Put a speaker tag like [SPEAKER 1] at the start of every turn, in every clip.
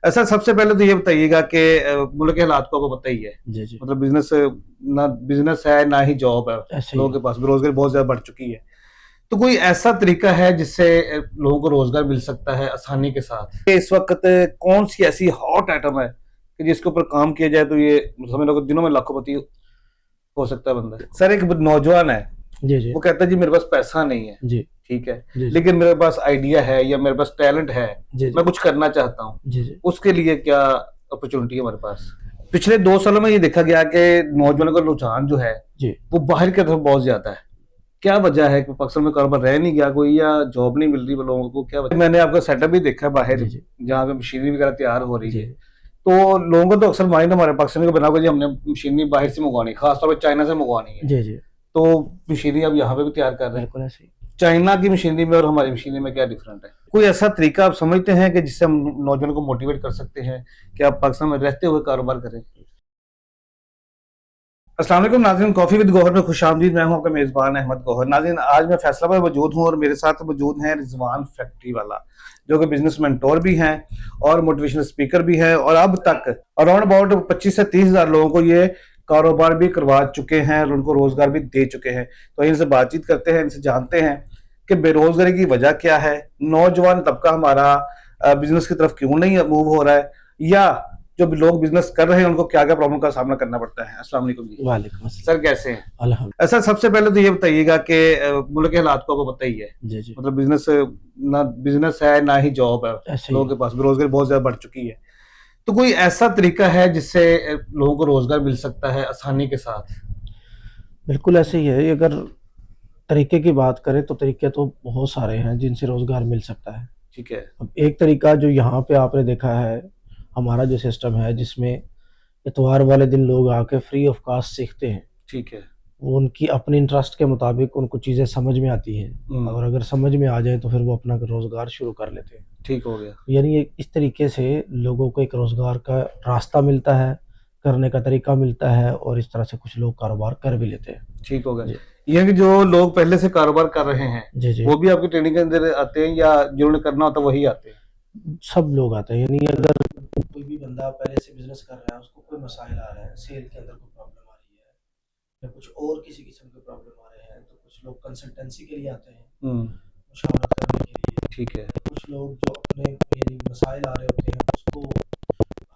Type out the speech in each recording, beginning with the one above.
[SPEAKER 1] ऐसा सबसे पहले तो ये बताइएगा कि मुल्क के हालात को आपको पता ही है।
[SPEAKER 2] जी, जी।
[SPEAKER 1] मतलब ना बिजनेस है ना ही जॉब है।
[SPEAKER 2] ऐसे ही
[SPEAKER 1] लोगों
[SPEAKER 2] है।
[SPEAKER 1] के पास बेरोजगारी बहुत ज्यादा बढ़ चुकी है। तो कोई ऐसा तरीका है जिससे लोगों को रोजगार मिल सकता है आसानी के साथ? इस वक्त कौन सी ऐसी हॉट आइटम है कि जिसके ऊपर काम किया जाए तो ये समझ लो कि दिनों में लाखोंपति हो सकता है बंदा? सर, एक नौजवान है,
[SPEAKER 2] जी, जी।
[SPEAKER 1] वो कहता है जी मेरे पास पैसा नहीं है,
[SPEAKER 2] जी,
[SPEAKER 1] ठीक है,
[SPEAKER 2] जी, जी।
[SPEAKER 1] लेकिन मेरे पास आइडिया है या मेरे पास टैलेंट है,
[SPEAKER 2] जी,
[SPEAKER 1] मैं
[SPEAKER 2] जी।
[SPEAKER 1] कुछ करना चाहता हूँ,
[SPEAKER 2] जी, जी।
[SPEAKER 1] उसके लिए क्या अपॉर्चुनिटी है हमारे पास? पिछले 2 सालों में ये देखा गया कि नौजवानों का रुझान जो है
[SPEAKER 2] जी।
[SPEAKER 1] वो बाहर की तरफ बहुत ज्यादा है। क्या वजह है कि पाकिस्तान में कारोबार रह नहीं गया कोई, या जॉब नहीं मिल रही लोगों को? क्या वजह? मैंने आपका सेटअप भी देखा है बाहर,
[SPEAKER 2] जी, जी।
[SPEAKER 1] जहाँ पे मशीनरी वगैरह तैयार हो रही
[SPEAKER 2] जी,
[SPEAKER 1] है। तो लोगों को तो अक्सर माइंड हमारे पाकिस्तानी को बना हुआ जी हमने मशीनरी बाहर से मंगवानी, खासतौर पर चाइना से मंगवानी है।
[SPEAKER 2] जी, जी।
[SPEAKER 1] तो मशीनरी अब यहाँ पे भी तैयार कर रहे हैं।
[SPEAKER 2] बिल्कुल ऐसे ही।
[SPEAKER 1] चाइना की मशीनरी में और हमारी मशीनरी में क्या डिफरेंट है? कोई ऐसा तरीका आप समझते हैं कि जिससे हम नौजवानों को मोटिवेट कर सकते हैं कि आप पाकिस्तान में रहते हुए कारोबार करें? अस्सलाम वालेकुम नाज़रीन, कॉफ़ी विद गौहर में खुशामदीद। मैं हूं आपका मेज़बान अहमद गौहर। नाज़रीन, आज मैं फैसलाबाद मौजूद हूं और मेरे साथ मौजूद हैं रिजवान फैक्ट्री वाला, जो कि बिजनेस मेंटोर भी हैं और मोटिवेशनल स्पीकर भी हैं, और अब तक अराउंड अबाउट 25 से 30 हज़ार लोगों को ये कारोबार भी करवा चुके हैं और उनको रोजगार भी दे चुके हैं। तो इनसे बातचीत करते हैं, इनसे जानते हैं कि बेरोजगारी की वजह क्या है, नौजवान तबका हमारा बिजनेस की तरफ क्यों नहीं मूव हो रहा है, या जो लोग बिजनेस कर रहे हैं उनको क्या क्या प्रॉब्लम का सामना करना पड़ता है। अस्सलाम वालेकुम जी।
[SPEAKER 2] वालेकुम
[SPEAKER 1] सर,
[SPEAKER 2] अस्सलाम।
[SPEAKER 1] कैसे हैं?
[SPEAKER 2] अल्हम्दुलिल्लाह।
[SPEAKER 1] ऐसा सबसे पहले तो ये बताइएगा कि मुल्क के हालात को आपको पता ही है।
[SPEAKER 2] जी, जी।
[SPEAKER 1] मतलब बिजनेस है ना ही जॉब है।
[SPEAKER 2] ऐसे ही
[SPEAKER 1] लोगों
[SPEAKER 2] है।
[SPEAKER 1] के पास बेरोजगारी बहुत ज्यादा बढ़ चुकी है। तो कोई ऐसा तरीका है जिससे लोगों को रोजगार मिल सकता है आसानी के साथ?
[SPEAKER 2] बिल्कुल ऐसे ही है। ये अगर तरीके की बात करें तो तरीके तो बहुत सारे हैं जिनसे रोज़गार मिल सकता है।
[SPEAKER 1] ठीक है।
[SPEAKER 2] अब एक तरीका जो यहाँ पे आपने देखा है, हमारा जो सिस्टम है जिसमें इतवार वाले दिन लोग आके फ्री ऑफ कॉस्ट सीखते हैं।
[SPEAKER 1] ठीक है।
[SPEAKER 2] वो उनकी अपनी इंटरेस्ट के मुताबिक उनको चीज़ें समझ में आती हैं और अगर समझ में आ जाए तो फिर वो अपना रोज़गार शुरू कर लेते हैं।
[SPEAKER 1] ठीक हो गया।
[SPEAKER 2] यानी ये इस तरीके से लोगों को एक रोज़गार का रास्ता मिलता है, करने का तरीका मिलता है और इस तरह से कुछ लोग कारोबार कर भी लेते हैं।
[SPEAKER 1] ठीक हो गया।
[SPEAKER 2] जी।
[SPEAKER 1] ये कि जो लोग पहले से कारोबार कर रहे हैं
[SPEAKER 2] जी, जी।
[SPEAKER 1] वो भी आपकी ट्रेनिंग के अंदर आते हैं, या जिन्होंने करना होता है वही आते हैं?
[SPEAKER 2] सब लोग आते हैं। यानी अगर कोई भी बंदा पहले से बिज़नेस कर रहा है, उसको कोई मसाइल आ रहा है, सेल के अंदर कोई प्रॉब्लम आ रही है या कुछ और किसी किस्म के प्रॉब्लम आ रहे हैं, तो कुछ लोग कंसल्टेंसी के लिए आते हैं, मुशावरत करने के लिए।
[SPEAKER 1] ठीक है।
[SPEAKER 2] कुछ लोग जो अपने यानी मसाइल आ रहे होते हैं, उसको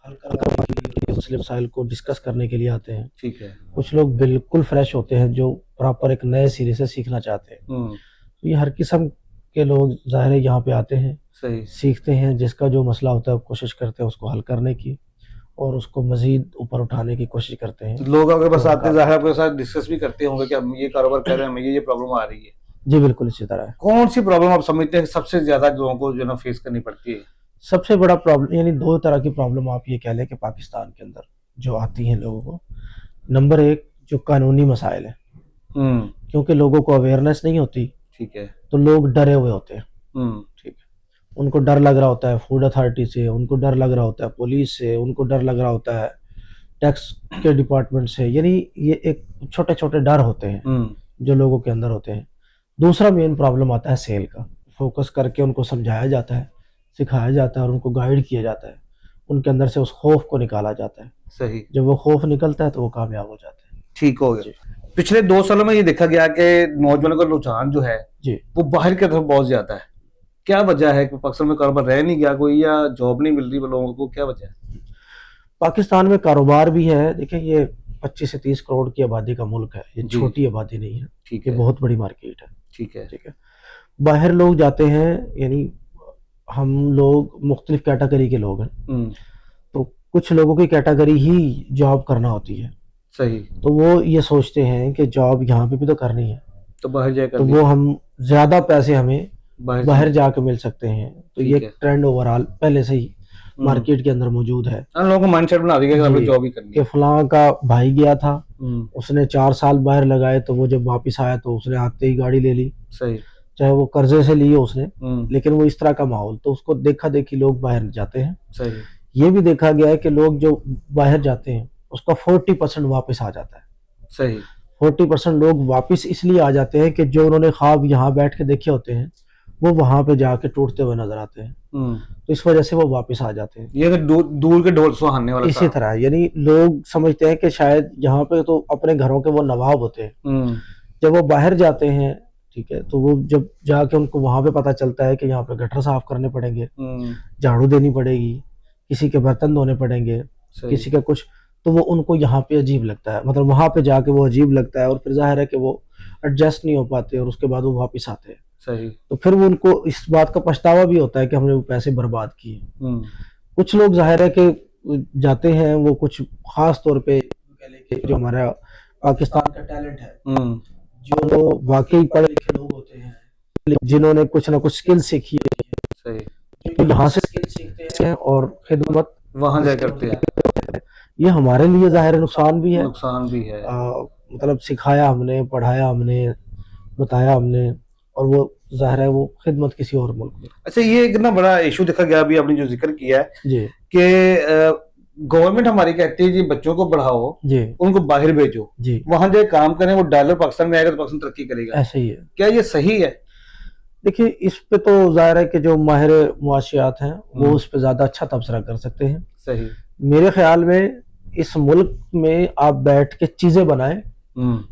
[SPEAKER 2] हल करवाने के लिए, मसले मसाइल को डिस्कस करने के लिए आते हैं।
[SPEAKER 1] ठीक है।
[SPEAKER 2] कुछ लोग बिल्कुल फ्रेश होते हैं, जो प्रॉपर एक नए सिरे से सीखना चाहते हैं। तो ये हर किस्म के लोग ज़ाहिर है यहाँ पे आते हैं,
[SPEAKER 1] सही।
[SPEAKER 2] सीखते हैं, जिसका जो मसला होता है कोशिश करते हैं उसको हल करने की और उसको मज़ीद ऊपर उठाने की कोशिश करते हैं।
[SPEAKER 1] तो लोग आपके पास
[SPEAKER 2] तो
[SPEAKER 1] आते हैं, ज़ाहिर है आपके साथ डिस्कस भी करते होंगे कि हम ये कारोबार कर रहे हैं, हमें ये प्रॉब्लम आ रही है।
[SPEAKER 2] जी, बिल्कुल इसी तरह है।
[SPEAKER 1] कौन सी प्रॉब्लम आप समझते हैं कि सबसे ज्यादा लोगों को जो है ना फेस करनी पड़ती है?
[SPEAKER 2] सबसे बड़ा प्रॉब्लम यानी 2 तरह की प्रॉब्लम आप ये कह लें कि पाकिस्तान के अंदर जो आती हैं लोगों को। नंबर 1 जो कानूनी मसाइल है, क्योंकि लोगों को अवेयरनेस नहीं होती,
[SPEAKER 1] ठीक है।
[SPEAKER 2] तो लोग डरे हुए होते हैं। ठीक है। उनको डर लग रहा होता है फूड अथॉरिटी से, उनको डर लग रहा होता है पुलिस से, उनको डर लग रहा होता है टैक्स के डिपार्टमेंट से। यानी ये एक छोटे-छोटे डर होते हैं जो लोगों के अंदर होते हैं। दूसरा मेन प्रॉब्लम आता है सेल का। फोकस करके उनको समझाया जाता है, सिखाया जाता है और उनको गाइड किया जाता है। उनके अंदर से उस खौफ को निकाला जाता है।
[SPEAKER 1] सही।
[SPEAKER 2] जब वो खौफ निकलता है तो वो कामयाब हो जाते हैं।
[SPEAKER 1] ठीक हो गया।
[SPEAKER 2] जी।
[SPEAKER 1] पिछले 2 सालों में ये देखा गया कि नौजवानों का रुझान जो है
[SPEAKER 2] जी।
[SPEAKER 1] वो बाहर की तरफ बहुत ज्यादा है। क्या वजह है कि पाकिस्तान में कारोबार रह नहीं गया कोई, या जॉब नहीं मिल रही लोगों को? क्या वजह है?
[SPEAKER 2] पाकिस्तान में कारोबार भी है। देखिए, ये 25 से 30 करोड़ की आबादी का मुल्क है। ये
[SPEAKER 1] जी।
[SPEAKER 2] छोटी आबादी नहीं है।
[SPEAKER 1] ठीक
[SPEAKER 2] ये
[SPEAKER 1] है।
[SPEAKER 2] बहुत बड़ी मार्केट है।
[SPEAKER 1] ठीक है।
[SPEAKER 2] ठीक है। बाहर लोग जाते हैं, यानी हम लोग मुख्तलिफ कैटेगरी के लोग हैं। तो कुछ लोगों की कैटेगरी ही जॉब करना होती है।
[SPEAKER 1] सही।
[SPEAKER 2] तो वो ये सोचते हैं कि जॉब यहाँ पे भी तो करनी है,
[SPEAKER 1] तो बाहर जाकर
[SPEAKER 2] तो वो हम ज़्यादा पैसे हमें बाहर जाके मिल सकते हैं। तो ये
[SPEAKER 1] ठीक है।
[SPEAKER 2] ट्रेंड ओवरऑल पहले से ही मार्केट के अंदर मौजूद है
[SPEAKER 1] लोगों को माइंडसेट बना दिया कि हमें
[SPEAKER 2] जी,
[SPEAKER 1] जॉब ही करनी
[SPEAKER 2] कि
[SPEAKER 1] है।
[SPEAKER 2] फलां का भाई गया था, उसने 4 साल बाहर लगाए, तो वो जब वापस आया तो उसने आते ही गाड़ी ले ली,
[SPEAKER 1] सही।
[SPEAKER 2] चाहे वो कर्जे से लिए उसने, लेकिन वो इस तरह का माहौल, तो उसको देखा देखी लोग बाहर जाते हैं।
[SPEAKER 1] सही।
[SPEAKER 2] ये भी देखा गया है कि लोग जो बाहर जाते हैं उसका 40% वापस आ जाता है।
[SPEAKER 1] सही।
[SPEAKER 2] 40% लोग वापस इसलिए आ जाते हैं कि जो उन्होंने ख्वाब यहाँ बैठ के देखे होते हैं वो वहां पे जाके टूटते हुए नजर आते हैं। तो इस वजह से वो वापस आ जाते हैं।
[SPEAKER 1] ये तो दूर के ढोल सुहाने वाला
[SPEAKER 2] इसी तरह यानी लोग समझते हैं कि शायद यहाँ पे तो अपने घरों के वो नवाब होते हैं, जब वो बाहर जाते हैं, ठीक है, तो वो जब जाके उनको वहां पे पता चलता है कि यहाँ पे गटर साफ करने पड़ेंगे, झाड़ू देनी पड़ेगी, किसी के बर्तन धोने पड़ेंगे, किसी का कुछ, तो वो उनको यहाँ पे अजीब लगता है, मतलब वहां पे जाके वो अजीब लगता है, और फिर जाहिर है कि वो एडजस्ट नहीं हो पाते और उसके बाद वो वापस आते हैं।
[SPEAKER 1] सही।
[SPEAKER 2] तो फिर वो उनको इस बात का पछतावा भी होता है कि हमने वो पैसे बर्बाद किए। कुछ लोग जाहिर है कि जाते हैं, वो कुछ खास तौर पे जो हमारा पाकिस्तान का टैलेंट है, जो वाकई पढ़े लिखे लोग होते हैं, जिन्होंने कुछ ना कुछ स्किल सीखी है,
[SPEAKER 1] सही,
[SPEAKER 2] तो यहाँ से स्किल सीखते हैं और खिदमत
[SPEAKER 1] वहां जा करते हैं।
[SPEAKER 2] ये हमारे लिए जाहिर नुकसान भी है, मतलब सिखाया हमने, पढ़ाया हमने, बताया हमने, और वो जाहिर है वो खिदमत किसी और मुल्क में।
[SPEAKER 1] अच्छा, ये एक ना बड़ा इशू देखा गया अभी आपने जो जिक्र किया है
[SPEAKER 2] जी,
[SPEAKER 1] कि गवर्नमेंट हमारी कहती है जी बच्चों को पढ़ाओ
[SPEAKER 2] जी,
[SPEAKER 1] उनको बाहर भेजो
[SPEAKER 2] जी,
[SPEAKER 1] वहां जाके काम करें, वो डॉलर पाकिस्तान में आएगा तो पाकिस्तान तरक्की करेगा।
[SPEAKER 2] ऐसे ही है।
[SPEAKER 1] क्या ये सही है?
[SPEAKER 2] देखिए, इस पे तो जाहिर है कि जो माहिर मुआशियात हैं वो उस पे ज्यादा अच्छा तबसरा कर सकते हैं।
[SPEAKER 1] सही।
[SPEAKER 2] मेरे ख्याल में इस मुल्क में आप बैठ के चीजें बनाएं,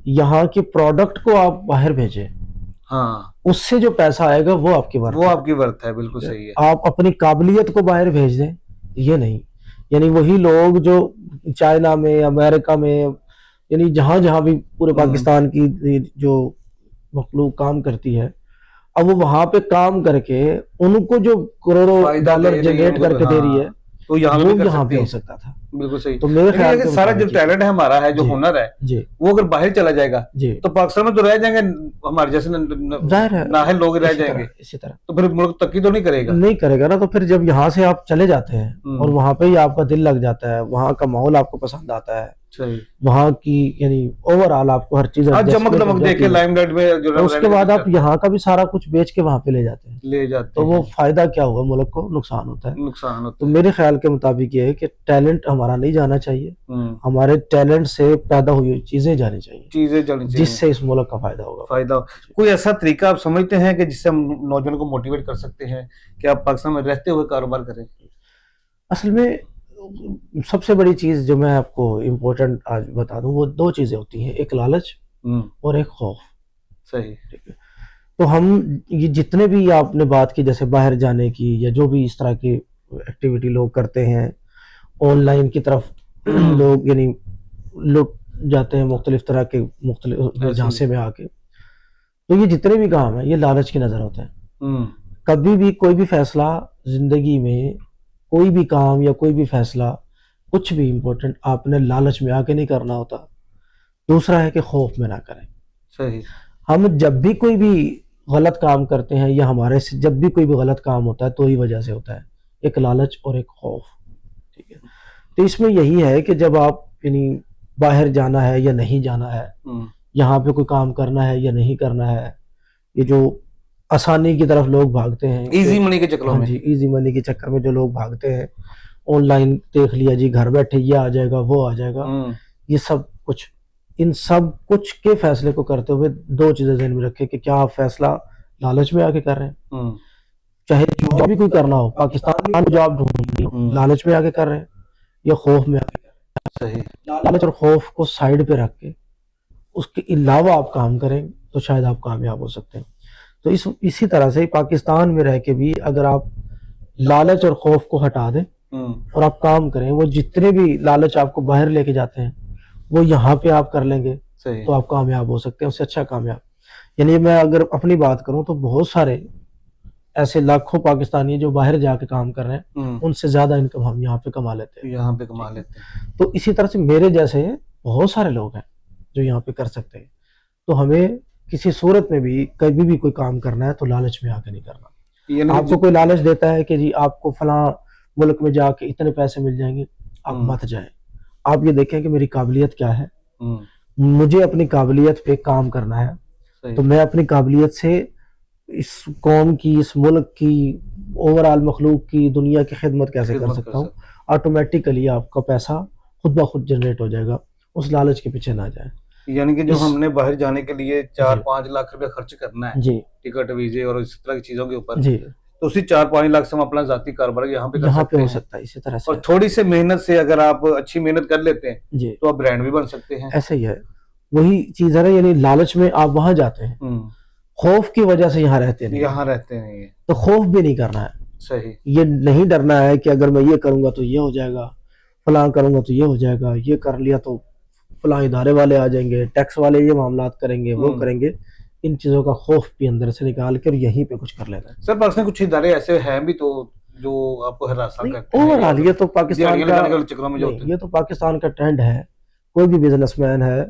[SPEAKER 2] यहाँ की प्रोडक्ट को आप बाहर भेजें,
[SPEAKER 1] हाँ,
[SPEAKER 2] उससे जो पैसा आएगा वो आपकी
[SPEAKER 1] वर्थ है। बिल्कुल सही है।
[SPEAKER 2] आप अपनी काबिलियत को बाहर भेज दें, ये नहीं। यानी वही लोग जो चाइना में, अमेरिका में, यानी जहां जहां भी पूरे पाकिस्तान की जो मखलूक काम करती है, अब वो वहां पे काम करके उनको जो करोड़ों डॉलर जनरेट करके दे रही है,
[SPEAKER 1] तो यहाँ
[SPEAKER 2] पे हो सकता था।
[SPEAKER 1] बिल्कुल सही।
[SPEAKER 2] तो मेरे ख्याल से
[SPEAKER 1] सारा जो टैलेंट है हमारा है, जो हुनर है
[SPEAKER 2] जी,
[SPEAKER 1] वो अगर बाहर चला जाएगा
[SPEAKER 2] जी,
[SPEAKER 1] तो पाकिस्तान में तो रह जाएंगे हमारे जैसे नाहल लोग रह जाएंगे।
[SPEAKER 2] इसी तरह
[SPEAKER 1] तो फिर मुल्क तरक्की तो नहीं करेगा
[SPEAKER 2] ना। तो फिर जब यहाँ से आप चले जाते हैं और वहां पे ही आपका दिल लग जाता है, वहां का माहौल आपको पसंद आता है, वहां की यानी ओवरऑल आपको हर चीज
[SPEAKER 1] चमक दमक देखे लाइमलाइट में जो,
[SPEAKER 2] तो उसके बाद आप यहाँ का भी सारा कुछ बेच के वहां पे ले जाते हैं, तो वो फायदा क्या हुआ? मुल्क को नुकसान होता है। तो मेरे ख्याल के मुताबिक ये है कि टैलेंट हमारा नहीं जाना चाहिए, हमारे टैलेंट से पैदा हुई चीजें जानी चाहिए, जिससे इस मुल्क का फायदा।
[SPEAKER 1] कोई ऐसा तरीका आप समझते हैं कि जिससे हम नौजवानों को मोटिवेट कर सकते हैं कि आप पाकिस्तान में रहते हुए कारोबार करें?
[SPEAKER 2] असल में सबसे बड़ी चीज जो मैं आपको इम्पोर्टेंट आज बता दूं, वो दो चीजें होती हैं, एक लालच और एक खौफ।
[SPEAKER 1] सही।
[SPEAKER 2] ठीक है। तो हम ये जितने भी आपने बात की, जैसे बाहर जाने की या जो भी इस तरह की एक्टिविटी लोग करते हैं, ऑनलाइन की तरफ लोग यानी लोग जाते हैं मुख्तलिफ तरह के मुख्तलिफ झांसे में आके, तो ये जितने भी काम है ये लालच की नजर होते हैं। कभी भी कोई भी फैसला जिंदगी में, कोई भी काम या कोई भी फैसला, कुछ भी इम्पोर्टेंट आपने लालच में आके नहीं करना होता। दूसरा है कि खौफ में ना करें।
[SPEAKER 1] सही। हम
[SPEAKER 2] जब भी कोई भी गलत काम करते हैं या हमारे से जब भी कोई भी गलत काम होता है तो ही वजह से होता है, एक लालच और एक खौफ। ठीक है। तो इसमें यही है कि जब आप यानी बाहर जाना है या नहीं जाना है, यहाँ पे कोई काम करना है या नहीं करना है, ये जो आसानी की तरफ लोग भागते हैं,
[SPEAKER 1] इजी मनी के चक्कर में,
[SPEAKER 2] जी, इजी मनी के चक्कर में जो लोग भागते हैं, ऑनलाइन देख लिया जी, घर बैठे ये आ जाएगा वो आ जाएगा, ये सब कुछ, इन सब कुछ के फैसले को करते हुए दो चीजें ध्यान में रखें कि क्या आप फैसला लालच में आके कर रहे हैं, चाहे जो भी कोई करना हो, पाकिस्तान में जॉब ढूंढनी लालच में आके कर रहे हैं या खौफ में आके कर रहे हैं। सही। लालच और खौफ को साइड पे रख के उसके अलावा आप काम करें तो शायद आप कामयाब हो सकते हैं। तो इसी तरह से पाकिस्तान में रह के भी अगर आप लालच और खौफ को हटा दें और आप काम करें, वो जितने भी लालच आपको बाहर लेके जाते हैं वो यहाँ पे आप कर लेंगे तो आप कामयाब हो सकते हैं, उससे अच्छा कामयाब। यानी मैं अगर अपनी बात करूं तो बहुत सारे ऐसे लाखों पाकिस्तानी जो बाहर जाके काम कर रहे हैं, उनसे ज्यादा इनकम हम यहाँ पे कमा लेते हैं। तो इसी तरह से मेरे जैसे बहुत सारे लोग हैं जो यहाँ पे कर सकते हैं। तो हमें किसी सूरत में भी कभी भी कोई काम करना है तो लालच में आके नहीं करना। आपको कोई लालच देता है कि जी आपको फला मुल्क में जाके इतने पैसे मिल जाएंगे, आप मत जाएं। आप ये देखें कि मेरी काबिलियत क्या है, मुझे अपनी काबिलियत पे काम करना है, तो मैं अपनी काबिलियत से इस कौम की, इस मुल्क की, ओवरऑल मखलूक की, दुनिया की खिदमत कैसे कर सकता हूँ। ऑटोमेटिकली आपका पैसा खुद ब खुद जनरेट हो जाएगा। उस लालच के पीछे ना जाए।
[SPEAKER 1] यानी कि जो
[SPEAKER 2] इस-
[SPEAKER 1] हमने बाहर जाने के लिए 4-5
[SPEAKER 2] जी
[SPEAKER 1] लाख रुपए खर्च करना है
[SPEAKER 2] जी
[SPEAKER 1] टिकट वीजे और इस तरह की चीजों के ऊपर,
[SPEAKER 2] जी,
[SPEAKER 1] तो उसी 4-5 लाख से हम अपना जाती कारोबार यहाँ पे कर
[SPEAKER 2] यहाँ पे
[SPEAKER 1] सकते
[SPEAKER 2] हो
[SPEAKER 1] हैं।
[SPEAKER 2] सकता है इसी तरह से।
[SPEAKER 1] और थोड़ी सी मेहनत से अगर आप अच्छी मेहनत कर लेते हैं
[SPEAKER 2] जी,
[SPEAKER 1] तो आप ब्रांड भी बन सकते हैं।
[SPEAKER 2] ऐसे ही है, वही चीज है ना, यानी लालच में आप वहां जाते हैं, खौफ की वजह से यहाँ रहते नहीं,
[SPEAKER 1] यहाँ रहते हैं ये
[SPEAKER 2] तो खौफ भी नहीं करना है,
[SPEAKER 1] सही।
[SPEAKER 2] ये नहीं डरना है कि अगर मैं ये करूंगा तो ये हो जाएगा, फलां करूंगा तो ये हो जाएगा, ये कर लिया तो फलां इदारे वाले आ जाएंगे, टैक्स वाले ये मामलात करेंगे, वो करेंगे। इन चीजों का खौफ भी अंदर से निकाल कर यहीं पे कुछ कर लेना है।
[SPEAKER 1] सर पर्सनल कुछ इदारे ऐसे हैं भी तो जो आपको हरासा करते हैं,
[SPEAKER 2] ओवरऑल ये तो पाकिस्तान का,
[SPEAKER 1] चक्रों में जो होते हैं।
[SPEAKER 2] ये तो पाकिस्तान का ट्रेंड है, कोई भी बिजनेसमैन है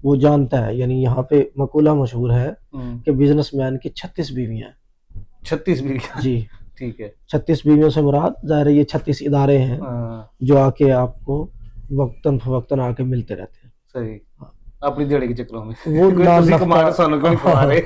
[SPEAKER 2] वो जानता है, यानी यहाँ पे मकूला मशहूर है कि बिजनेसमैन की 36 बीवियां हैं।
[SPEAKER 1] 36 भी
[SPEAKER 2] जी,
[SPEAKER 1] ठीक है।
[SPEAKER 2] 36 बीवियों से मुराद जाहिर है ये 36 इदारे हैं जो आके आपको वक्तन फवक्तन आके मिलते रहते हैं।
[SPEAKER 1] सही, अपनी दिहाड़ी के चक्रों में
[SPEAKER 2] वो नान नफका,
[SPEAKER 1] रहे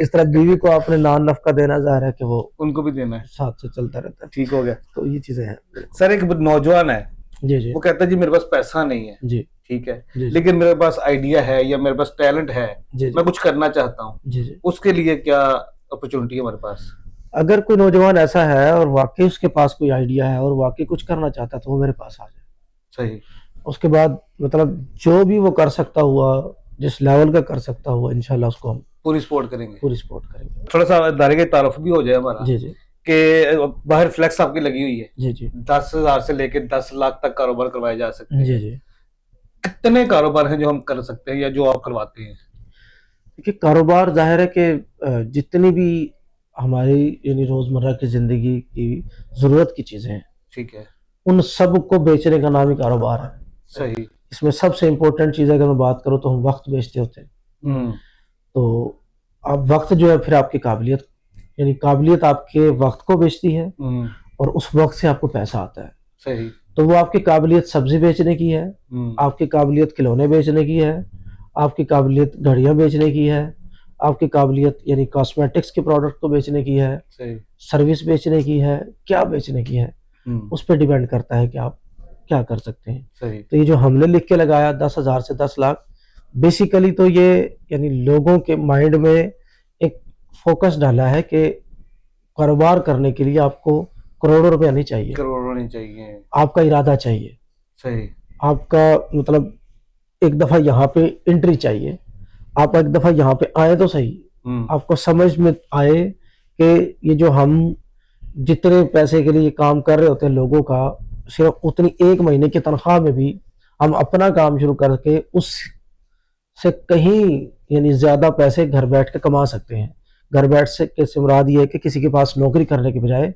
[SPEAKER 2] इस तरह बीवी को आपने नान नफका देना, जाहिर है कि वो
[SPEAKER 1] उनको भी देना है,
[SPEAKER 2] साथ से चलता रहता है।
[SPEAKER 1] ठीक हो गया।
[SPEAKER 2] तो ये चीजें हैं।
[SPEAKER 1] सर एक नौजवान है,
[SPEAKER 2] जी जी
[SPEAKER 1] वो कहता है जी मेरे पास पैसा नहीं है,
[SPEAKER 2] जी
[SPEAKER 1] ठीक है,
[SPEAKER 2] जी
[SPEAKER 1] लेकिन मेरे पास आइडिया है या मेरे पास टैलेंट है,
[SPEAKER 2] जी
[SPEAKER 1] मैं कुछ करना चाहता हूँ,
[SPEAKER 2] जी जी।
[SPEAKER 1] उसके लिए क्या अपॉर्चुनिटी है हमारे पास?
[SPEAKER 2] अगर कोई नौजवान ऐसा है और वाकई उसके पास कोई आइडिया है और वाकई कुछ करना चाहता है तो वो मेरे पास आ जाए।
[SPEAKER 1] सही।
[SPEAKER 2] उसके बाद मतलब जो भी वो कर सकता हुआ, जिस लेवल का कर सकता हुआ, इंशाल्लाह उसको हम
[SPEAKER 1] पूरी सपोर्ट करेंगे,
[SPEAKER 2] पूरी सपोर्ट करेंगे।
[SPEAKER 1] थोड़ा सा इदारे की तारुफ भी हो जाए हमारा
[SPEAKER 2] जी जी
[SPEAKER 1] कि बाहर फ्लेक्स आपकी लगी हुई है,
[SPEAKER 2] जी जी
[SPEAKER 1] 10,000 से लेके 10 लाख तक कारोबार करवाए जा सकते हैं।
[SPEAKER 2] जी जी।
[SPEAKER 1] कितने कारोबार हैं जो हम कर सकते हैं या जो आप करवाते हैं?
[SPEAKER 2] देखिए कारोबार जाहिर है कि जितनी भी हमारी यानी रोजमर्रा की जिंदगी की जरूरत की चीजें हैं,
[SPEAKER 1] ठीक है,
[SPEAKER 2] उन सब को बेचने का नाम ही कारोबार है।
[SPEAKER 1] सही।
[SPEAKER 2] इसमें सबसे इम्पोर्टेंट चीज अगर मैं बात करूँ तो हम वक्त बेचते होते हैं। तो अब वक्त जो है फिर आपकी काबिलियत, यानी काबिलियत आपके वक्त को बेचती है और उस वक्त से आपको पैसा आता है।
[SPEAKER 1] सही।
[SPEAKER 2] तो वो आपकी काबिलियत सब्जी बेचने की है, आपकी काबिलियत खिलौने बेचने की है, आपकी काबिलियत घड़ियां बेचने की है, आपकी काबिलियत यानी कॉस्मेटिक्स के प्रोडक्ट को बेचने की है,
[SPEAKER 1] सही।
[SPEAKER 2] सर्विस बेचने की है, क्या बेचने की है, उस पर डिपेंड करता है कि आप क्या कर सकते हैं।
[SPEAKER 1] सही।
[SPEAKER 2] तो ये जो हमने लिख के लगाया 10,000 से 10 लाख, बेसिकली तो ये यानी लोगों के माइंड में एक फोकस डाला है कि कारोबार करने के लिए आपको करोड़ों रुपया नहीं चाहिए,
[SPEAKER 1] करोड़ों नहीं चाहिए,
[SPEAKER 2] आपका इरादा चाहिए।
[SPEAKER 1] सही।
[SPEAKER 2] आपका मतलब एक दफा यहाँ पे एंट्री चाहिए, आप एक दफा यहाँ पे आए तो सही, आपको समझ में आए कि ये जो हम जितने पैसे के लिए काम कर रहे होते हैं लोगों का, सिर्फ उतनी एक महीने की तनख्वाह में भी हम अपना काम शुरू करके उस से कहीं यानी ज्यादा पैसे घर बैठ के कमा सकते हैं। घर बैठ से मुराद ये है कि किसी के पास नौकरी करने के बजाय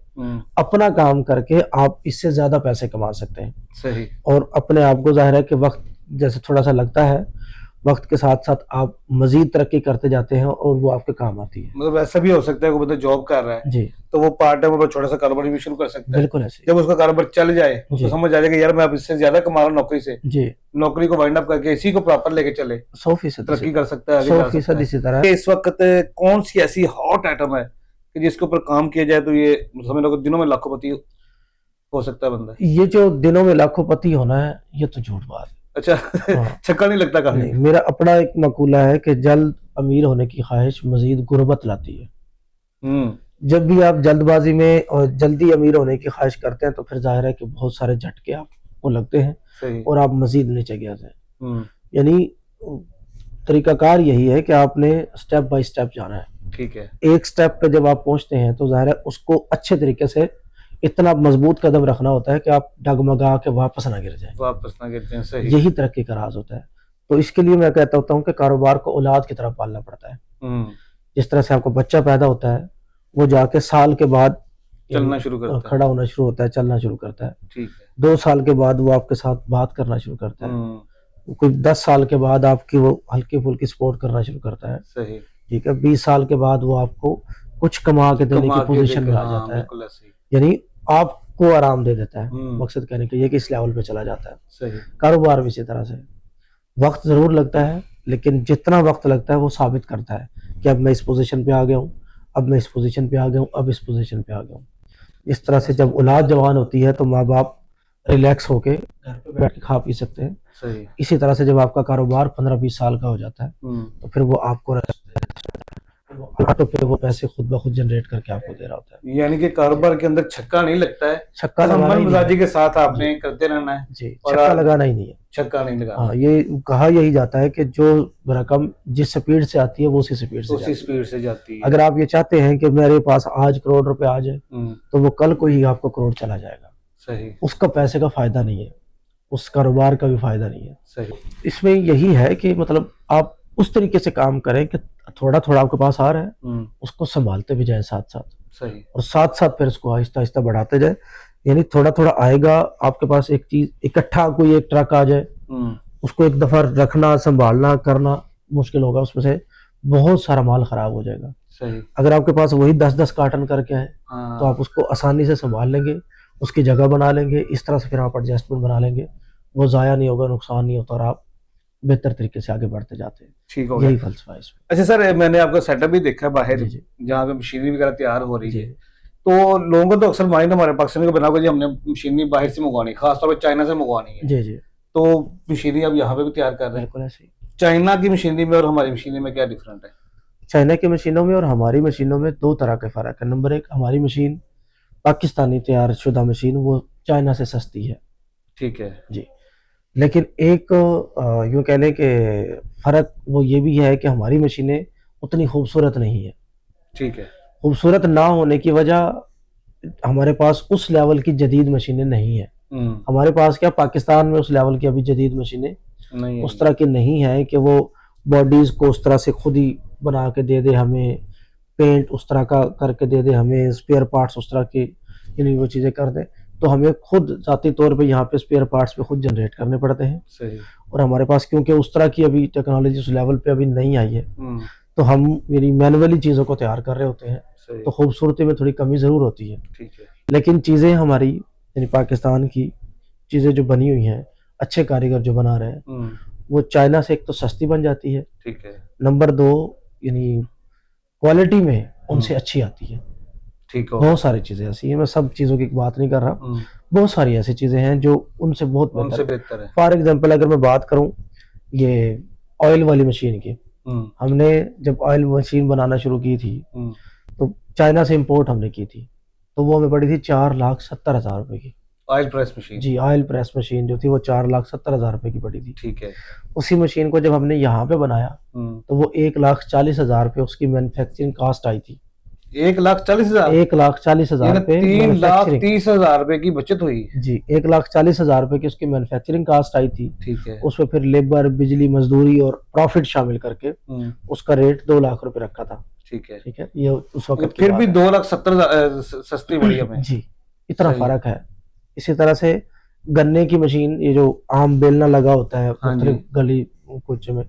[SPEAKER 2] अपना काम करके आप इससे ज्यादा पैसे कमा सकते हैं।
[SPEAKER 1] सही।
[SPEAKER 2] और अपने आप को जाहिर है कि वक्त जैसे थोड़ा सा लगता है, वक्त के साथ साथ आप मजीद तरक्की करते जाते हैं और वो आपके काम आती है।
[SPEAKER 1] मतलब ऐसा भी हो सकता है कि बंदा जॉब कर रहा है
[SPEAKER 2] जी,
[SPEAKER 1] तो वो पार्ट टाइम पर छोटा सा कारोबार भी शुरू कर सकता है।
[SPEAKER 2] बिल्कुल ऐसे।
[SPEAKER 1] जब उसका कारोबार चल जाए
[SPEAKER 2] जी।
[SPEAKER 1] उसको समझ आ जाएगा यार मैं अब इससे ज्यादा कमा रहा हूँ नौकरी से,
[SPEAKER 2] जी, नौकरी
[SPEAKER 1] को वाइंड अप करके इसी को प्रॉपर लेके चले
[SPEAKER 2] 100%
[SPEAKER 1] तरक्की कर सकता है, आगे जा सकता
[SPEAKER 2] 100%
[SPEAKER 1] है।
[SPEAKER 2] इसी तरह।
[SPEAKER 1] इस वक्त कौन सी ऐसी हॉट आइटम है कि जिसके ऊपर काम किया जाए तो ये समझ लो कि दिनों में लाखोंपति हो सकता है बंदा?
[SPEAKER 2] ये जो दिनों में लाखोंपति होना है ये तो झूठ बात है।
[SPEAKER 1] अच्छा
[SPEAKER 2] हाँ।
[SPEAKER 1] छक्का नहीं लगता काफी?
[SPEAKER 2] नहीं, मेरा अपना एक मकूला है कि जल्द अमीर होने की ख्वाहिश मजीद गुर्बत लाती है। जब भी आप जल्दबाजी में और जल्दी अमीर होने की ख्वाहिश करते हैं तो फिर जाहिर है कि बहुत सारे झटके आपको लगते हैं।
[SPEAKER 1] सही।
[SPEAKER 2] और आप मजीद नीचे गिर जाए। यानी तरीकाकार यही है कि आपने स्टेप बाय स्टेप जाना है।
[SPEAKER 1] ठीक है।
[SPEAKER 2] एक स्टेप पे जब आप पहुंचते हैं तो जाहिर है उसको अच्छे तरीके से इतना मजबूत कदम रखना होता है कि आप डगमगा के वापस ना गिर जाए।
[SPEAKER 1] सही।
[SPEAKER 2] यही तरक्की का राज होता है। तो इसके लिए मैं कहता होता हूँ कि कारोबार को औलाद की तरह पालना पड़ता है। जिस तरह से आपको बच्चा पैदा होता है वो जाके साल के बाद
[SPEAKER 1] चलना शुरू करता है,
[SPEAKER 2] खड़ा होना शुरू होता है, चलना शुरू करता है।
[SPEAKER 1] ठीक है।
[SPEAKER 2] 2 साल के बाद वो आपके साथ बात करना शुरू करता है। कोई 10 साल के बाद आपकी वो हल्की फुल्की सपोर्ट करना शुरू करता है।
[SPEAKER 1] सही।
[SPEAKER 2] ठीक है। 20 साल के बाद वो आपको कुछ कमा के देने की पोजीशन में आ जाता है, यानी आपको आराम दे देता है। मकसद कहने के लिए कि इस लेवल पे चला जाता है।
[SPEAKER 1] सही।
[SPEAKER 2] कारोबार भी इसी तरह से वक्त जरूर लगता है, लेकिन जितना वक्त लगता है वो साबित करता है कि अब मैं इस पोजीशन पे आ गया हूँ, अब मैं इस पोजीशन पे आ गया हूँ, अब इस पोजीशन पे आ गया हूँ। इस तरह से जब औलाद जवान होती है तो माँ बाप रिलैक्स होके घर पे बैठ के खा पी सकते हैं।
[SPEAKER 1] सही।
[SPEAKER 2] इसी तरह से जब आपका कारोबार 15-20 साल का हो जाता है तो फिर वो आपको ऑटो पे वो पैसे खुद ब खुद जनरेट करके आपको दे रहा होता है।
[SPEAKER 1] यानी कि कारोबार के अंदर छक्का नहीं लगता है,
[SPEAKER 2] छक्का
[SPEAKER 1] बस
[SPEAKER 2] लगाना
[SPEAKER 1] मन
[SPEAKER 2] ही नहीं
[SPEAKER 1] मिजाजी
[SPEAKER 2] है।
[SPEAKER 1] के साथ आपने करते रहना है
[SPEAKER 2] जी,
[SPEAKER 1] और
[SPEAKER 2] छक्का लगाना ही नहीं है।
[SPEAKER 1] छक्का नहीं लगाना,
[SPEAKER 2] हाँ, ये कहा यही जाता है कि जो रकम जिस स्पीड से आती है वो उसी स्पीड से
[SPEAKER 1] उसी
[SPEAKER 2] जाती है।
[SPEAKER 1] स्पीड से जाती है।
[SPEAKER 2] अगर आप ये चाहते हैं कि मेरे पास आज करोड़ रुपए आ जाए तो वो कल को ही आपको करोड़ चला जाएगा।
[SPEAKER 1] सही।
[SPEAKER 2] उसका पैसे का फायदा नहीं है, उस कारोबार का भी फायदा नहीं है।
[SPEAKER 1] सही।
[SPEAKER 2] इसमें यही है कि मतलब आप उस तरीके से काम करें कि थोड़ा थोड़ा आपके पास आ रहा है उसको संभालते भी जाए साथ साथ,
[SPEAKER 1] सही।
[SPEAKER 2] और साथ साथ फिर उसको आहिस्ता आहिस्ता बढ़ाते जाए। यानी थोड़ा थोड़ा आएगा आपके पास, एक चीज इकट्ठा कोई एक ट्रक आ जाए उसको एक दफा रखना संभालना करना मुश्किल होगा, उसमें से बहुत सारा माल खराब हो जाएगा।
[SPEAKER 1] सही।
[SPEAKER 2] अगर आपके पास वही 10-10 कार्टन करके है तो आप उसको आसानी से संभाल लेंगे, उसकी जगह बना लेंगे, इस तरह से फिर आप एडजस्टमेंट बना लेंगे, वो ज़ाया नहीं होगा, नुकसान नहीं होता और आप बेहतर तरीके से आगे बढ़ते जाते हैं।
[SPEAKER 1] ठीक हो
[SPEAKER 2] यही
[SPEAKER 1] गया।
[SPEAKER 2] फलसफा है इसमें।
[SPEAKER 1] अच्छा सर, मैंने आपका सेटअप भी देखा है बाहर,
[SPEAKER 2] जी जी
[SPEAKER 1] जहाँ पे मशीनरी वगैरह तैयार हो रही
[SPEAKER 2] जी
[SPEAKER 1] है, तो लोगों को तो अक्सर माइंड हमारे पाकिस्तानी को बना हुआ जी हमने मशीनरी बाहर से मंगवानी है, खासतौर पर चाइना से मंगवानी है,
[SPEAKER 2] जी जी,
[SPEAKER 1] तो मशीनरी अब यहाँ पे भी तैयार कर रहे हैं।
[SPEAKER 2] बिल्कुल ऐसे ही।
[SPEAKER 1] चाइना की मशीनरी में और हमारी मशीनरी में क्या डिफरेंट है?
[SPEAKER 2] चाइना की मशीनों में और हमारी मशीनों में दो तरह के फ़र्क है। नंबर एक, हमारी मशीन पाकिस्तानी तैयार शुदा मशीन वो चाइना से सस्ती है।
[SPEAKER 1] ठीक है
[SPEAKER 2] जी, लेकिन एक यूँ कह लें कि फ़र्क वो ये भी है कि हमारी मशीनें उतनी खूबसूरत नहीं है।
[SPEAKER 1] ठीक है।
[SPEAKER 2] खूबसूरत ना होने की वजह हमारे पास उस लेवल की जदीद मशीनें नहीं है। हमारे पास क्या पाकिस्तान में उस लेवल की अभी जदीद मशीनें
[SPEAKER 1] नहीं
[SPEAKER 2] उस तरह की नहीं है कि वो बॉडीज़ को उस तरह से खुद ही बना के दे दे हमें, पेंट उस तरह का करके दे दे हमें, स्पेयर पार्ट्स उस तरह की यानी वो चीज़ें कर दे। तो हमें खुद ज़ाती तौर पे यहाँ पे स्पेयर पार्ट्स पे खुद जनरेट करने पड़ते हैं।
[SPEAKER 1] सही।
[SPEAKER 2] और हमारे पास क्योंकि उस तरह की अभी टेक्नोलॉजी उस लेवल पे अभी नहीं आई है तो हम यानी मैनुअली चीज़ों को तैयार कर रहे होते हैं,
[SPEAKER 1] सही।
[SPEAKER 2] तो खूबसूरती में थोड़ी कमी ज़रूर होती है।
[SPEAKER 1] ठीक है।
[SPEAKER 2] लेकिन चीज़ें हमारी यानी पाकिस्तान की चीज़ें जो बनी हुई हैं, अच्छे कारीगर जो बना रहे हैं, वो चाइना से एक तो सस्ती बन जाती है,
[SPEAKER 1] ठीक है।
[SPEAKER 2] नंबर दो यानी क्वालिटी में उनसे अच्छी आती है।
[SPEAKER 1] ठीक हो।
[SPEAKER 2] बहुत सारी चीज़ें ऐसी हैं, मैं सब चीज़ों की बात नहीं कर रहा, बहुत सारी ऐसी चीज़ें हैं जो उनसे बहुत
[SPEAKER 1] उनसे
[SPEAKER 2] बेहतर
[SPEAKER 1] बेहतर है।
[SPEAKER 2] फॉर एग्जांपल अगर मैं बात करूं ये ऑयल वाली मशीन की, हमने जब ऑयल मशीन बनाना शुरू की थी तो चाइना से इंपोर्ट हमने की थी, तो वो हमें पड़ी थी 4,70,000 रुपए की।
[SPEAKER 1] Oil press machine?
[SPEAKER 2] जी, ऑयल प्रेस मशीन जो थी वो 4,70,000 रुपए की पड़ी थी।
[SPEAKER 1] ठीक है।
[SPEAKER 2] उसी मशीन को जब हमने यहाँ पे बनाया तो वो 1,40,000 रुपए उसकी मैन्युफैक्चरिंग कास्ट आई थी।
[SPEAKER 1] 1,40,000?
[SPEAKER 2] 1,40,000 रुपए
[SPEAKER 1] 3,30,000 रुपए की बचत हुई?
[SPEAKER 2] जी, 1,40,000 रुपए की उसकी मैन्युफैक्चरिंग कास्ट आई थी।
[SPEAKER 1] ठीक है।
[SPEAKER 2] उसमें फिर लेबर, बिजली, मजदूरी और प्रॉफिट शामिल करके उसका रेट 2 लाख रुपए रखा था।
[SPEAKER 1] ठीक है।
[SPEAKER 2] ठीक है, ये उस वक्त
[SPEAKER 1] फिर भी 2,70,000 सस्ती पड़ी हमें।
[SPEAKER 2] जी, इतना फर्क है। इसी तरह से गन्ने की मशीन, ये जो आम बेलना लगा होता है मुख्तलिफ गली कुछ में,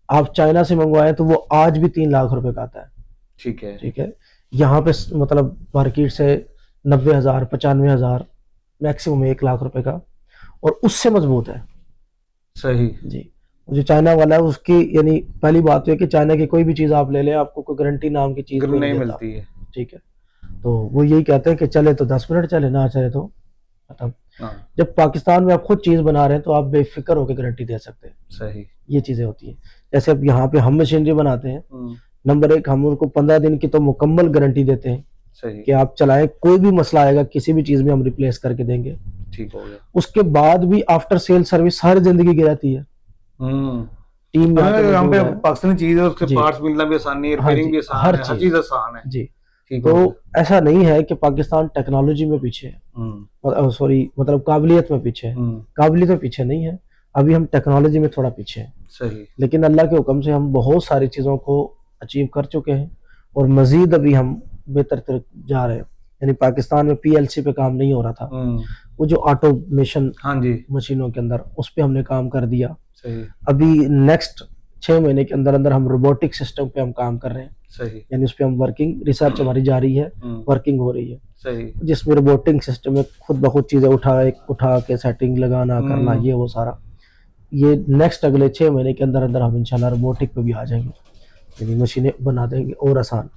[SPEAKER 2] आप चाइना से मंगवाएं तो वो आज भी 3 लाख रुपए का आता है।
[SPEAKER 1] ठीक है।
[SPEAKER 2] ठीक है, यहाँ पे मतलब मार्केट से 90,000 95,000 मैक्सिमम 1 लाख रुपए का, और उससे मजबूत है।
[SPEAKER 1] सही।
[SPEAKER 2] जी, जो चाइना वाला है उसकी यानी पहली बात तो है कि चाइना की कोई भी चीज़ आप ले लें आपको कोई गारंटी नाम की चीज़
[SPEAKER 1] नहीं मिलती है।
[SPEAKER 2] ठीक है, तो वो यही कहते हैं कि चले तो 10 मिनट चले, ना चले तो खत्म। जब पाकिस्तान में आप खुद चीज़ बना रहे हैं तो आप बेफिक्र होकर गारंटी दे सकते हैं।
[SPEAKER 1] सही।
[SPEAKER 2] ये चीज़ें होती हैं। जैसे अब यहाँ पे हम मशीनरी बनाते हैं, नंबर एक, हम उनको 15 दिन की तो मुकम्मल गारंटी देते हैं। सही। कि आप चलाएं, कोई भी मसला आएगा किसी भी चीज़ में हम रिप्लेस करके देंगे।
[SPEAKER 1] ठीक हो गया।
[SPEAKER 2] उसके बाद भी आफ्टर सेल सर्विस सारी जिंदगी की रहती है। टीम में
[SPEAKER 1] यहाँ पे पाकिस्तानी चीज है, उसके पार्ट्स मिलना भी आसान है, रिपेयरिंग भी आसान है, हर चीज आसान है।
[SPEAKER 2] जी, तो ऐसा नहीं है कि पाकिस्तान टेक्नोलॉजी में पीछे है, सॉरी मतलब काबिलियत में पीछे है। काबिलियत में पीछे नहीं है, अभी हम टेक्नोलॉजी में थोड़ा पीछे हैं।
[SPEAKER 1] सही।
[SPEAKER 2] लेकिन अल्लाह के हुक्म से हम बहुत सारी चीज़ों को अचीव कर चुके हैं और मजीद अभी हम बेहतर तरफ जा रहे हैं। यानी पाकिस्तान में पीएलसी पे काम नहीं हो रहा था, वो जो ऑटोमेशन मशीनों के अंदर, उस पर हमने काम कर दिया।
[SPEAKER 1] सही।
[SPEAKER 2] अभी नेक्स्ट 6 महीने के अंदर अंदर हम रोबोटिक सिस्टम पे हम काम कर रहे हैं।
[SPEAKER 1] सही।
[SPEAKER 2] यानी उस पर हम वर्किंग, रिसर्च हमारी जारी है, वर्किंग हो रही है।
[SPEAKER 1] सही।
[SPEAKER 2] जिसमें रोबोटिक सिस्टम में खुद ब खुद चीज़ें उठा के सेटिंग लगाना करना, ये वो सारा, ये नेक्स्ट अगले 6 महीने के अंदर अंदर हम इंशाल्लाह रोबोटिक पे भी आ जाएंगे, यानी मशीनें बना देंगे और आसान।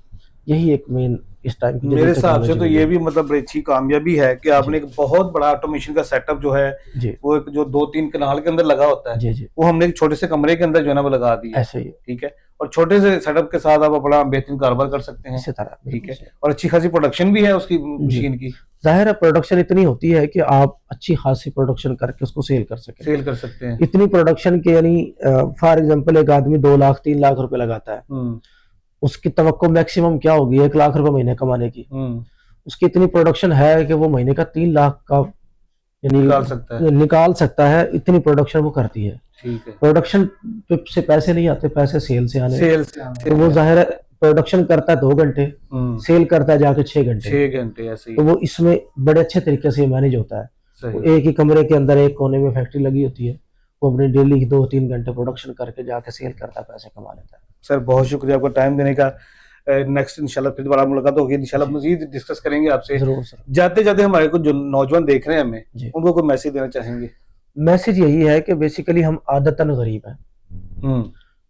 [SPEAKER 2] यही एक मेन इस टाइम की
[SPEAKER 1] मेरे हिसाब से तो
[SPEAKER 2] टेक्नोलॉजी
[SPEAKER 1] ये भी मतलब बड़ी अच्छी कामयाबी है कि आपने एक बहुत बड़ा ऑटोमेशन का सेटअप जो है
[SPEAKER 2] जी
[SPEAKER 1] वो एक जो 2-3 कनाल के अंदर लगा होता है
[SPEAKER 2] जी जी
[SPEAKER 1] वो हमने एक छोटे से कमरे के अंदर जो है ना वो लगा दिया है।
[SPEAKER 2] ऐसे ही है,
[SPEAKER 1] ठीक है, और छोटे से सेटअप के साथ आप अपना बेहतरीन कारोबार कर सकते हैं।
[SPEAKER 2] इसी तरह
[SPEAKER 1] ठीक
[SPEAKER 2] बिल्कुल
[SPEAKER 1] है,
[SPEAKER 2] सही।
[SPEAKER 1] और अच्छी खासी प्रोडक्शन भी है उसकी
[SPEAKER 2] जी
[SPEAKER 1] मशीन की,
[SPEAKER 2] जाहिर है प्रोडक्शन इतनी होती है कि आप अच्छी खासी प्रोडक्शन करके उसको सेल कर सकें।
[SPEAKER 1] सेल कर सकते हैं।
[SPEAKER 2] इतनी प्रोडक्शन के यानी फॉर एग्जांपल एक आदमी 2 लाख 3 लाख रुपए लगाता है, उसकी तवक्को मैक्सिमम क्या होगी 1 लाख रुपए महीने कमाने की। उसकी इतनी प्रोडक्शन है कि वो महीने का 3 लाख का यानी निकाल सकता है, इतनी प्रोडक्शन वो करती है।
[SPEAKER 1] ठीक है,
[SPEAKER 2] प्रोडक्शन से पैसे नहीं आते, पैसे सेल से आने।
[SPEAKER 1] सेल से आने
[SPEAKER 2] तो वो जाहिर है प्रोडक्शन करता है 2 घंटे, सेल करता है जाके 6 घंटे।
[SPEAKER 1] 6 घंटे ऐसे ही।
[SPEAKER 2] तो वो इसमें बड़े अच्छे तरीके से मैनेज होता है।
[SPEAKER 1] सही।
[SPEAKER 2] वो एक ही कमरे के अंदर एक कोने में फैक्ट्री लगी होती है, वो अपने डेली की 2-3 घंटे प्रोडक्शन करके जाके सेल करता है, पैसे कमा लेता है।
[SPEAKER 1] सर बहुत शुक्रिया आपका टाइम देने का। नेक्स्ट इंशाल्लाह फिर दोबारा मुलाकात होगी, इंशाल्लाह मजीद डिस्कस करेंगे आपसे।
[SPEAKER 2] जरूर सर।
[SPEAKER 1] जाते जाते हमारे को जो नौजवान देख रहे हैं हमें,
[SPEAKER 2] जी।
[SPEAKER 1] उनको कोई मैसेज देना चाहेंगे?
[SPEAKER 2] मैसेज यही है कि बेसिकली हम आदतन गरीब हैं।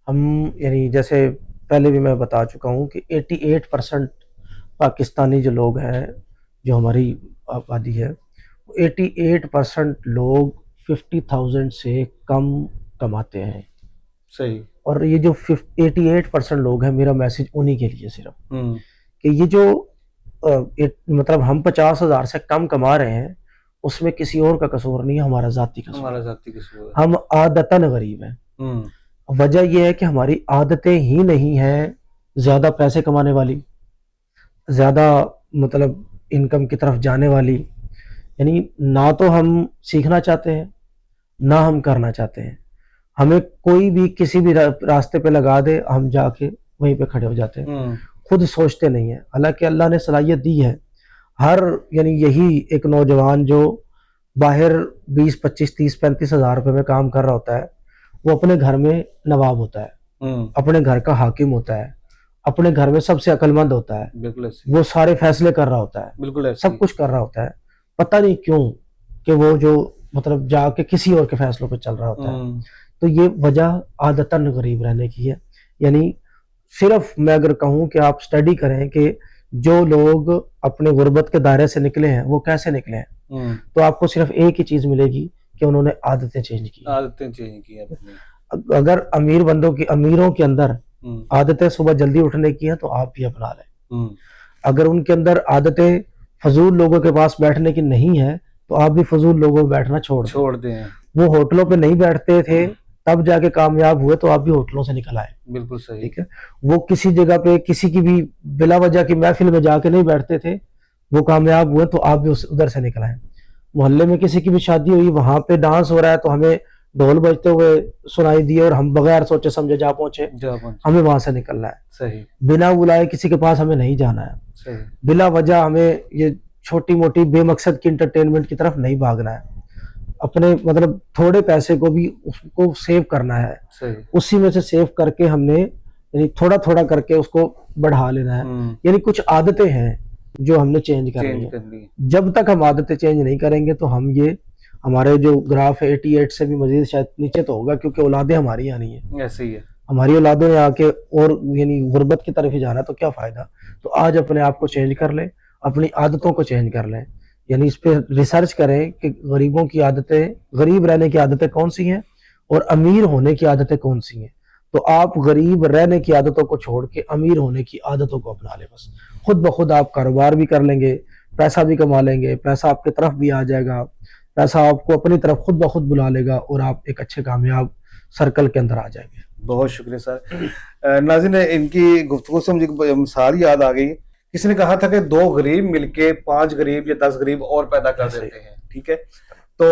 [SPEAKER 2] हम यानी जैसे पहले भी मैं बता चुका हूँ कि 88% पाकिस्तानी जो लोग हैं, जो हमारी आबादी है, 88% लोग 50,000 से कम कमाते हैं।
[SPEAKER 1] सही।
[SPEAKER 2] और ये जो 88% लोग हैं, मेरा मैसेज उन्हीं के लिए सिर्फ कि ये जो मतलब हम 50,000 से कम कमा रहे हैं, उसमें किसी और का कसूर नहीं है, हमारा जाती कसूर।
[SPEAKER 1] हमारा जाती कसूर है।
[SPEAKER 2] हम आदतन गरीब हैं। वजह यह है कि हमारी आदतें ही नहीं हैं ज्यादा पैसे कमाने वाली, ज्यादा मतलब इनकम की तरफ जाने वाली। यानी ना तो हम सीखना चाहते हैं, ना हम करना चाहते हैं। हमें कोई भी किसी भी रास्ते पे लगा दे, हम जाके वहीं पे खड़े हो जाते हैं, खुद सोचते नहीं है। हालांकि अल्लाह ने सलाहियत दी है हर, यानी यही एक नौजवान जो बाहर 20, 25, 30, 35 हजार रुपए में काम कर रहा होता है, वो अपने घर में नवाब होता है, अपने घर का हाकिम होता है, अपने घर में सबसे अक्लमंद होता है,
[SPEAKER 1] बिल्कुल
[SPEAKER 2] वो सारे फैसले कर रहा होता है,
[SPEAKER 1] बिल्कुल
[SPEAKER 2] सब कुछ कर रहा होता है। पता नहीं क्यों कि वो जो मतलब जाके किसी और के फैसलों पे चल रहा होता है। तो ये वजह आदतन गरीब रहने की है। यानी सिर्फ मैं अगर कहूँ कि आप स्टडी करें कि जो लोग अपने गुर्बत के दायरे से निकले हैं वो कैसे निकले हैं, तो आपको सिर्फ एक ही चीज मिलेगी कि उन्होंने आदतें चेंज की।
[SPEAKER 1] आदतें चेंज की अपनी।
[SPEAKER 2] अगर अमीरों के अंदर आदतें सुबह जल्दी उठने की हैं तो आप भी अपना लें। अगर उनके अंदर आदतें फजूल लोगों के पास बैठने की नहीं है तो आप भी फजूल लोगों में बैठना छोड़ दें। वो होटलों पे नहीं बैठते थे तब जाके कामयाब हुए, तो आप भी होटलों से निकल आए।
[SPEAKER 1] बिल्कुल सही।
[SPEAKER 2] ठीक है, वो किसी जगह पे किसी की भी बिला वजह की महफिल में जाके नहीं बैठते थे, वो कामयाब हुए, तो आप भी उधर से निकल आए। मोहल्ले में किसी की भी शादी हुई, वहां पे डांस हो रहा है तो हमें ढोल बजते हुए सुनाई दिए और हम बगैर सोचे समझे जा पहुंचे, हमें वहां से निकलना है।
[SPEAKER 1] सही। बिना
[SPEAKER 2] बुलाए किसी के पास हमें नहीं जाना है।
[SPEAKER 1] सही।
[SPEAKER 2] बिला वजह हमें ये छोटी मोटी बेमकसद की इंटरटेनमेंट की तरफ नहीं भागना है। अपने मतलब थोड़े पैसे को भी उसको सेव करना है।
[SPEAKER 1] सही।
[SPEAKER 2] उसी में से सेव करके हमने यानी थोड़ा थोड़ा करके उसको बढ़ा लेना है। यानी कुछ आदतें हैं जो हमने चेंज करनी है। जब तक हम आदतें चेंज नहीं करेंगे तो हम ये हमारे जो ग्राफ है 88 से भी मजीद शायद नीचे तो होगा, क्योंकि औलादें हमारी आनी है।
[SPEAKER 1] ऐसे ही है,
[SPEAKER 2] हमारी औलादों ने आके और यानी गुर्बत की तरफ ही जाना, तो क्या फायदा। तो आज अपने आप को चेंज कर लें, अपनी आदतों को चेंज कर लें। यानी इस पे रिसर्च करें कि गरीबों की आदतें, गरीब रहने की आदतें कौन सी हैं और अमीर होने की आदतें कौन सी हैं। तो आप गरीब रहने की आदतों को छोड़ के अमीर होने की आदतों को अपना लें। बस खुद ब खुद आप कारोबार भी कर लेंगे, पैसा भी कमा लेंगे, पैसा आपकी तरफ भी आ जाएगा, पैसा आपको अपनी तरफ खुद ब खुद बुला लेगा और आप एक अच्छे कामयाब सर्कल के अंदर आ जाएंगे।
[SPEAKER 1] बहुत शुक्रिया सर। नाज़रीन, इनकी गुफ्तगू से मुझे एक मिसाल याद आ गई। किसी ने कहा था कि 2 गरीब मिलके 5 गरीब या 10 गरीब और पैदा कर देते हैं। ठीक है, तो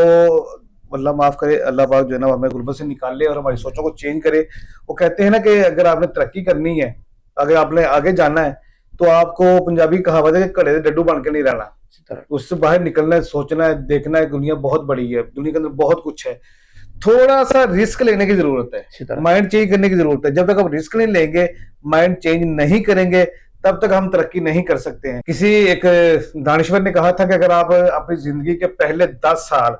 [SPEAKER 1] अल्लाह माफ करे, अल्लाह पाक जो है ना हमें गुर्बत से निकाल ले और हमारी सोचों को चेंज करे। वो कहते हैं ना कि अगर आपने तरक्की करनी है, अगर आपने आगे जाना है, तो आपको पंजाबी कहावत है कि घड़े से डड्डू बन के नहीं रहना, उससे बाहर निकलना है, सोचना है, देखना है। दुनिया बहुत बड़ी है, दुनिया के अंदर बहुत कुछ है, थोड़ा सा रिस्क लेने की जरूरत है, माइंड चेंज करने की जरूरत है। जब तक आप रिस्क नहीं लेंगे, माइंड चेंज नहीं करेंगे, तब तक हम तरक्की नहीं कर सकते हैं। किसी एक दानिश्वर ने कहा था कि अगर आप अपनी जिंदगी के पहले 10 साल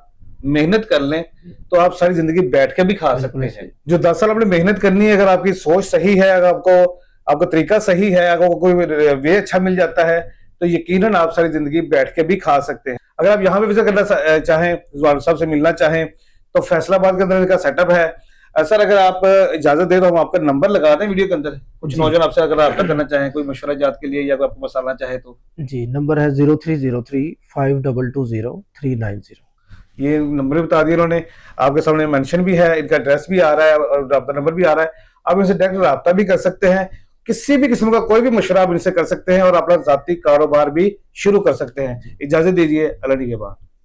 [SPEAKER 1] मेहनत कर लें तो आप सारी जिंदगी बैठ के भी खा सकते हैं। जो 10 साल आपने मेहनत करनी है, अगर आपकी सोच सही है, अगर आपको आपका तरीका सही है, अगर कोई वे अच्छा मिल जाता है तो यकीनन आप सारी जिंदगी बैठ के भी खा सकते हैं। अगर आप यहाँ पे विजिट करना चाहें, रिजवान साहब से मिलना चाहें, तो फैसलाबाद के अंदर इनका सेटअप है। सर अगर आप इजाजत दे तो हम आपका नंबर लगा दें वीडियो के अंदर, कुछ
[SPEAKER 2] जी।
[SPEAKER 1] नौजवान आपसे अगर रब्ता करना चाहें, कोई मशवरा जात के लिए या कोई आपको मसाला चाहे तो।
[SPEAKER 2] जी, नंबर है 0303522390।
[SPEAKER 1] ये नंबर भी बता दिया उन्होंने, आपके सामने मेंशन भी है, इनका एड्रेस भी आ रहा है और रब्ता नंबर भी आ रहा है। आप इनसे डायरेक्ट रब्ता भी कर सकते हैं, किसी भी किस्म का कोई भी मशवरा आप इनसे कर सकते हैं और अपना जाती कारोबार भी शुरू कर सकते हैं। इजाजत दीजिए, अल्लाह के बाद।